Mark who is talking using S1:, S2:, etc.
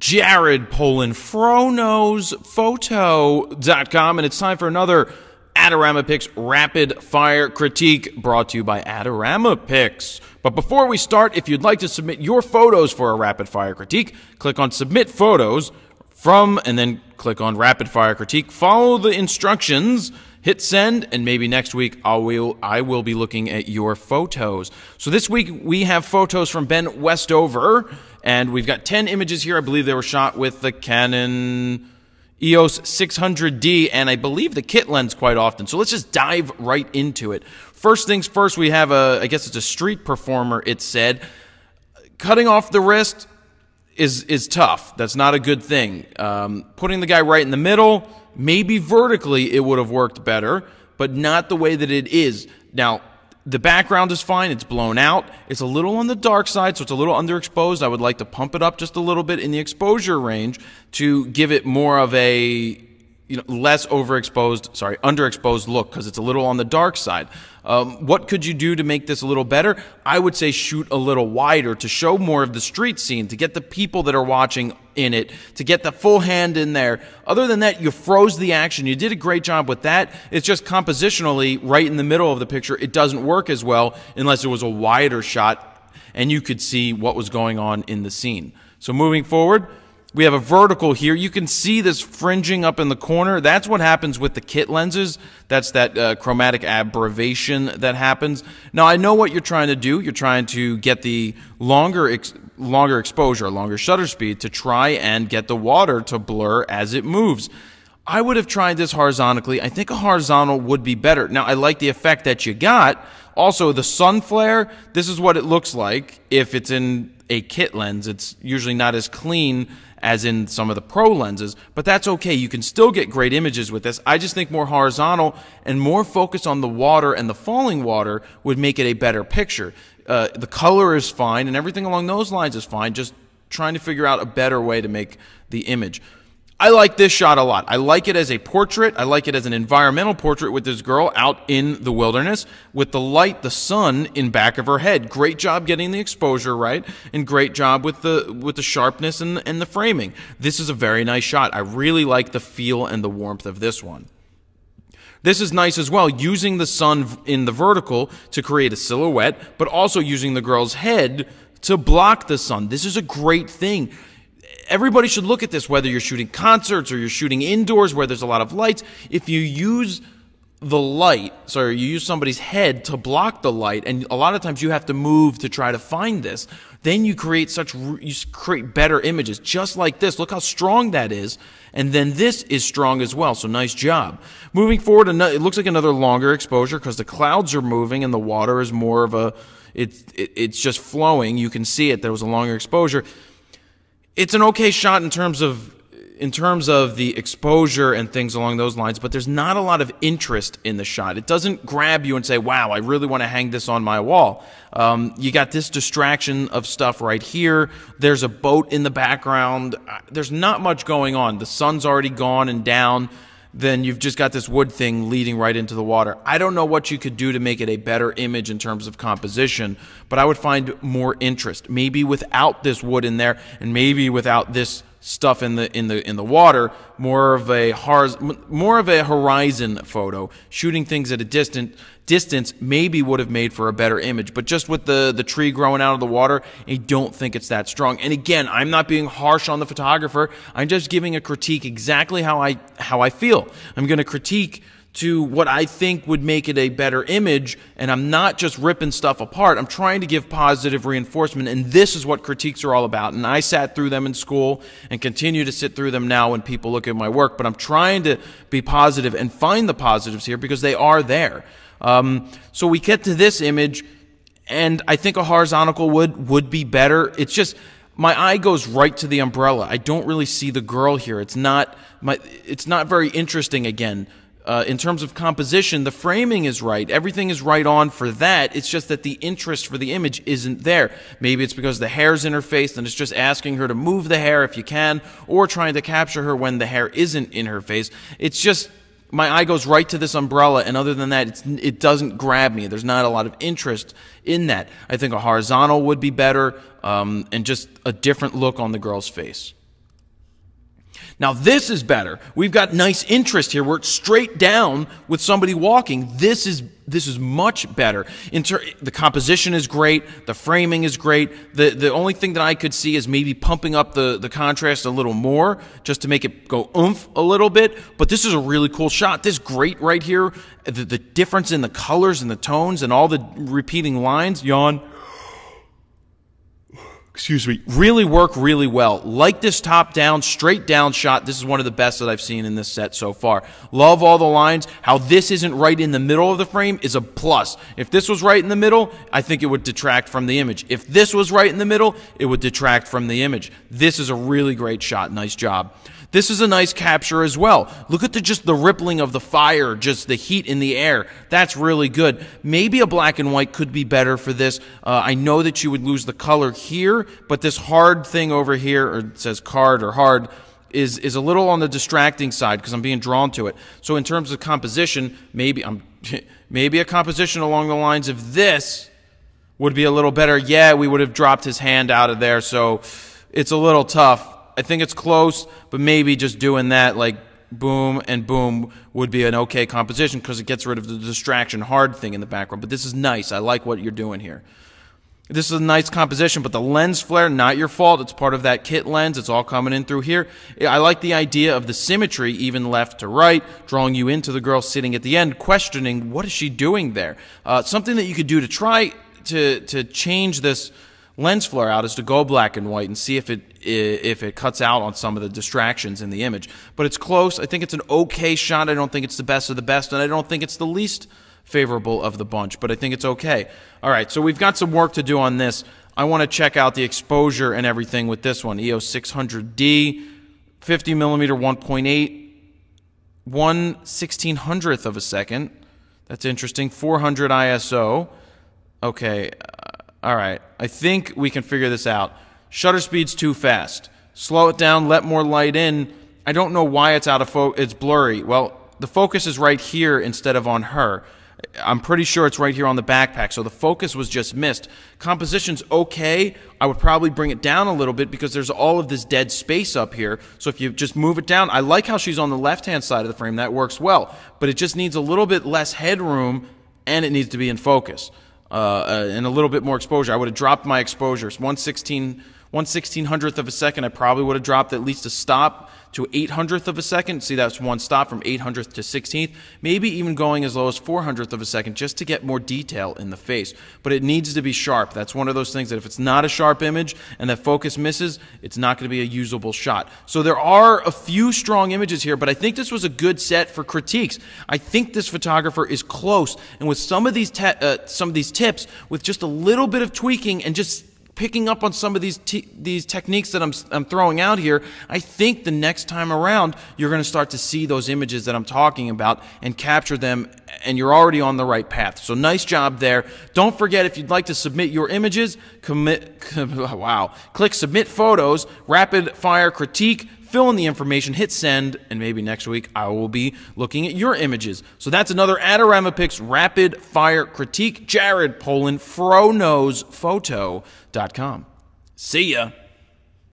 S1: Jared Polin, FroKnowsPhoto.com, and it's time for another AdoramaPix Rapid Fire Critique brought to you by AdoramaPix. But before we start, if you'd like to submit your photos for a Rapid Fire Critique, click on Submit Photos and then click on Rapid Fire Critique. Follow the instructions, hit send, and maybe next week I will be looking at your photos. So this week we have photos from Ben Westover, and we've got 10 images here. I believe they were shot with the Canon EOS 600D, and I believe the kit lens quite often. So let's just dive right into it. First things first, we have I guess it's a street performer, it said. Cutting off the wrist is tough. That's not a good thing. Putting the guy right in the middle, maybe vertically it would have worked better, but not the way that it is. Now, the background is fine. It's blown out. It's a little on the dark side, so it's a little underexposed. I would like to pump it up just a little bit in the exposure range to give it more of a less underexposed look, because it's a little on the dark side. What could you do to make this a little better? I would say shoot a little wider to show more of the street scene, to get the people that are watching in it, to get the full hand in there. Other than that, you froze the action. You did a great job with that. It's just compositionally, right in the middle of the picture, it doesn't work as well unless it was a wider shot and you could see what was going on in the scene. So moving forward, we have a vertical here. You can see this fringing up in the corner. That's what happens with the kit lenses. That's that chromatic aberration that happens. Now, I know what you're trying to do. You're trying to get the longer exposure, longer shutter speed to try and get the water to blur as it moves. I would have tried this horizontally. I think a horizontal would be better. Now, I like the effect that you got. Also, the sun flare, this is what it looks like if it's in a kit lens. It's usually not as clean as in some of the pro lenses, but that's okay. You can still get great images with this. I just think more horizontal and more focus on the water and the falling water would make it a better picture. The color is fine and everything along those lines is fine, just trying to figure out a better way to make the image. I like this shot a lot. I like it as a portrait. I like it as an environmental portrait with this girl out in the wilderness with the light, the sun in back of her head. Great job getting the exposure right, and great job with the sharpness and the framing. This is a very nice shot. I really like the feel and the warmth of this one. This is nice as well, using the sun in the vertical to create a silhouette, but also using the girl's head to block the sun. This is a great thing. Everybody should look at this, whether you're shooting concerts or you're shooting indoors where there's a lot of lights. If you use the light, you use somebody's head to block the light, and a lot of times you have to move to try to find this, then you create better images, just like this. Look how strong that is, and then this is strong as well, so nice job. Moving forward, it looks like another longer exposure because the clouds are moving and the water is more of a, it's just flowing. You can see it. There was a longer exposure. It's an okay shot in terms of the exposure and things along those lines, but there's not a lot of interest in the shot. It doesn't grab you and say, wow, I really want to hang this on my wall. You got this distraction of stuff right here. There's a boat in the background. There's not much going on. The sun's already gone and down. Then you've just got this wood thing leading right into the water. I don't know what you could do to make it a better image in terms of composition, but I would find more interest. Maybe without this wood in there, and maybe without this stuff in the water, more of a horizon photo. Shooting things at a distance maybe would have made for a better image, but just with the tree growing out of the water, I don't think it's that strong. And again, I'm not being harsh on the photographer. I'm just giving a critique exactly how I feel. I'm going to critique to what I think would make it a better image, and I'm not just ripping stuff apart. I'm trying to give positive reinforcement, and this is what critiques are all about. And I sat through them in school and continue to sit through them now when people look at my work, but I'm trying to be positive and find the positives here because they are there. So we get to this image, and I think a horizontal would be better. It's just my eye goes right to the umbrella. I don't really see the girl here. It's not very interesting again. In terms of composition, the framing is right. Everything is right on for that. It's just that the interest for the image isn't there. Maybe it's because the hair's in her face and it's just asking her to move the hair if you can, or trying to capture her when the hair isn't in her face. It's just my eye goes right to this umbrella, and other than that, it doesn't grab me. There's not a lot of interest in that. I think a horizontal would be better, and just a different look on the girl's face. Now this is better. We've got nice interest here. We're straight down with somebody walking. This is much better. The composition is great. The framing is great. The only thing that I could see is maybe pumping up the contrast a little more just to make it go oomph a little bit. But this is a really cool shot. This is great right here. The difference in the colors and the tones and all the repeating lines. Yawn. Excuse me, really work really well. Like this top-down, straight-down shot. This is one of the best that I've seen in this set so far. Love all the lines. How this isn't right in the middle of the frame is a plus. If this was right in the middle, I think it would detract from the image. If this was right in the middle, it would detract from the image. This is a really great shot. Nice job. This is a nice capture as well. Look at just the rippling of the fire, just the heat in the air. That's really good. Maybe a black and white could be better for this. I know that you would lose the color here, but this hard thing over here, or it says card or hard, is a little on the distracting side because I'm being drawn to it. So in terms of composition, maybe a composition along the lines of this would be a little better. Yeah, we would have dropped his hand out of there, so it's a little tough. I think it's close, but maybe just doing that, like boom and boom, would be an okay composition because it gets rid of the distraction hard thing in the background. But this is nice. I like what you're doing here. This is a nice composition, but the lens flare, not your fault. It's part of that kit lens. It's all coming in through here. I like the idea of the symmetry, even left to right, drawing you into the girl sitting at the end, questioning what is she doing there. Something that you could do to try to change this lens flare out is to go black and white and see if it cuts out on some of the distractions in the image. But it's close. I think it's an okay shot. I don't think it's the best of the best, and I don't think it's the least favorable of the bunch, but I think it's okay. All right, so we've got some work to do on this. I want to check out the exposure and everything with this one. EOS 600D, 50 millimeter 1.8, 1/1600th of a second. That's interesting. 400 ISO. Okay. All right, I think we can figure this out. Shutter speed's too fast. Slow it down, let more light in. I don't know why it's out of focus. It's blurry. Well, the focus is right here instead of on her. I'm pretty sure it's right here on the backpack, so the focus was just missed. Composition's okay. I would probably bring it down a little bit because there's all of this dead space up here. So if you just move it down, I like how she's on the left-hand side of the frame. That works well. But it just needs a little bit less headroom, and it needs to be in focus. And a little bit more exposure. I would have dropped my exposures. 1/1600th of a second, I probably would have dropped at least a stop to 800th of a second. See, that's one stop from 800th to 16th. Maybe even going as low as 400th of a second just to get more detail in the face. But it needs to be sharp. That's one of those things that if it's not a sharp image and that focus misses, it's not going to be a usable shot. So there are a few strong images here, but I think this was a good set for critiques. I think this photographer is close. And with some of these tips, with just a little bit of tweaking and just picking up on some of these techniques that I'm throwing out here, I think the next time around you're going to start to see those images that I'm talking about and capture them, and you're already on the right path. So nice job there. Don't forget, if you'd like to submit your images, click Submit Photos, Rapid Fire Critique, fill in the information, hit send, and maybe next week I will be looking at your images. So that's another AdoramaPix Rapid Fire Critique. Jared Polin, FroKnowsPhoto.com. See ya.